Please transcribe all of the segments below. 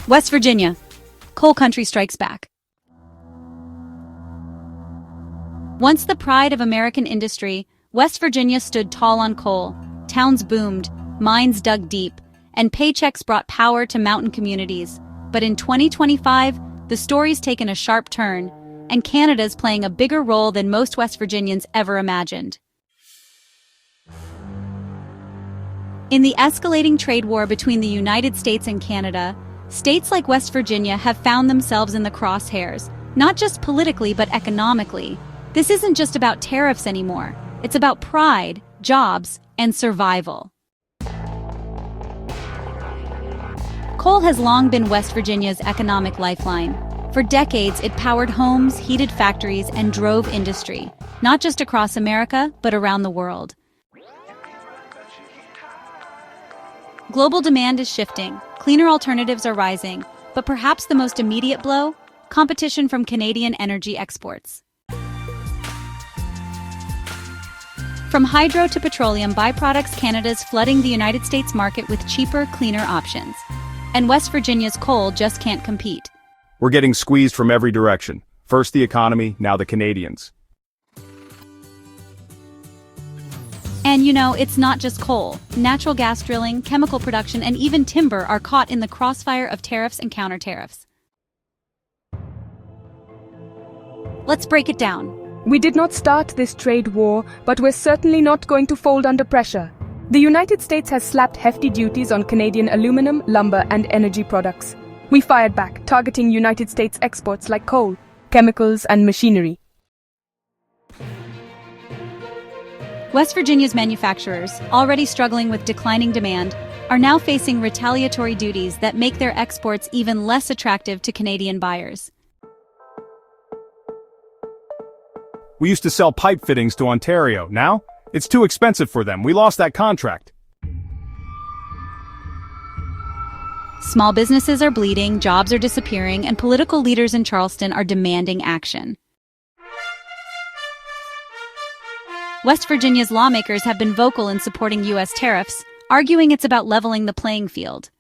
West Virginia. Coal country strikes back. Once the pride of American industry, West Virginia stood tall on coal. Towns boomed, mines dug deep, and paychecks brought power to mountain communities. But in 2025, the story's taken a sharp turn, and Canada's playing a bigger role than most West Virginians ever imagined. In the escalating trade war between the United States and Canada, states like West Virginia have found themselves in the crosshairs, not just politically but economically. This isn't just about tariffs anymore. It's about pride, jobs, and survival. Coal has long been West Virginia's economic lifeline. For decades, it powered homes, heated factories, and drove industry, not just across America, but around the world. Global demand is shifting, cleaner alternatives are rising, but perhaps the most immediate blow? Competition from Canadian energy exports. From hydro to petroleum byproducts, Canada's flooding the United States market with cheaper, cleaner options. And West Virginia's coal just can't compete. We're getting squeezed from every direction. First the economy, now the Canadians. And it's not just coal. Natural gas drilling, chemical production, and even timber are caught in the crossfire of tariffs and counter-tariffs. Let's break it down. We did not start this trade war, but we're certainly not going to fold under pressure. The United States has slapped hefty duties on Canadian aluminum, lumber, and energy products. We fired back, targeting United States exports like coal, chemicals, and machinery. West Virginia's manufacturers, already struggling with declining demand, are now facing retaliatory duties that make their exports even less attractive to Canadian buyers. We used to sell pipe fittings to Ontario. Now, it's too expensive for them. We lost that contract. Small businesses are bleeding, jobs are disappearing, and political leaders in Charleston are demanding action. West Virginia's lawmakers have been vocal in supporting U.S. tariffs, arguing it's about leveling the playing field.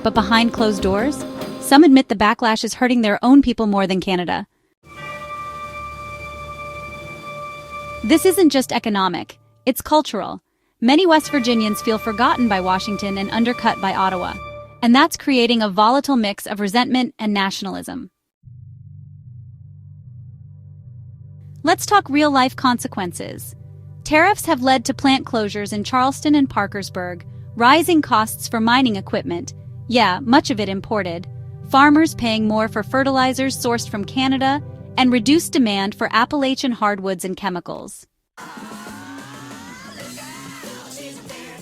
But behind closed doors, some admit the backlash is hurting their own people more than Canada. This isn't just economic, it's cultural. Many West Virginians feel forgotten by Washington and undercut by Ottawa, and that's creating a volatile mix of resentment and nationalism. Let's talk real-life consequences. Tariffs have led to plant closures in Charleston and Parkersburg, rising costs for mining equipment, much of it imported, farmers paying more for fertilizers sourced from Canada, and reduced demand for Appalachian hardwoods and chemicals.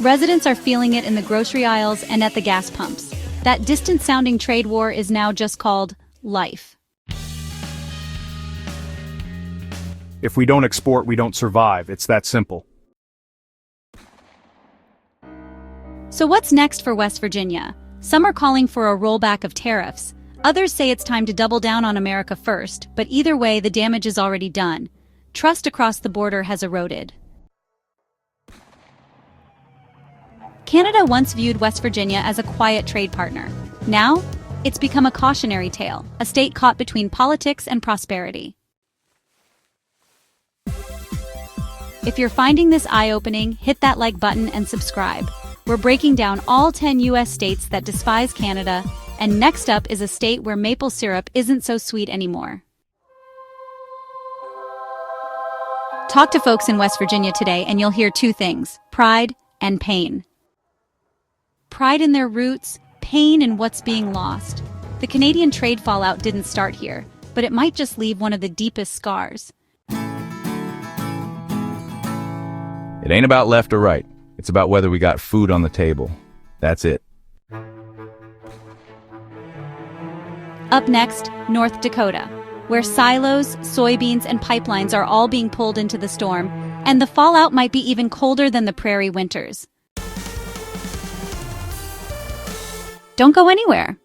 Residents are feeling it in the grocery aisles and at the gas pumps. That distant-sounding trade war is now just called life. If we don't export, we don't survive. It's that simple. So what's next for West Virginia? Some are calling for a rollback of tariffs. Others say it's time to double down on America first, but either way, the damage is already done. Trust across the border has eroded. Canada once viewed West Virginia as a quiet trade partner. Now, it's become a cautionary tale, a state caught between politics and prosperity. If you're finding this eye-opening, hit that like button and subscribe. We're breaking down all 10 U.S. states that despise Canada, and next up is a state where maple syrup isn't so sweet anymore. Talk to folks in West Virginia today and you'll hear two things: pride and pain. Pride in their roots, pain in what's being lost. The Canadian trade fallout didn't start here, but it might just leave one of the deepest scars. It ain't about left or right. It's about whether we got food on the table. That's it. Up next, North Dakota, where silos, soybeans, and pipelines are all being pulled into the storm, and the fallout might be even colder than the prairie winters. Don't go anywhere.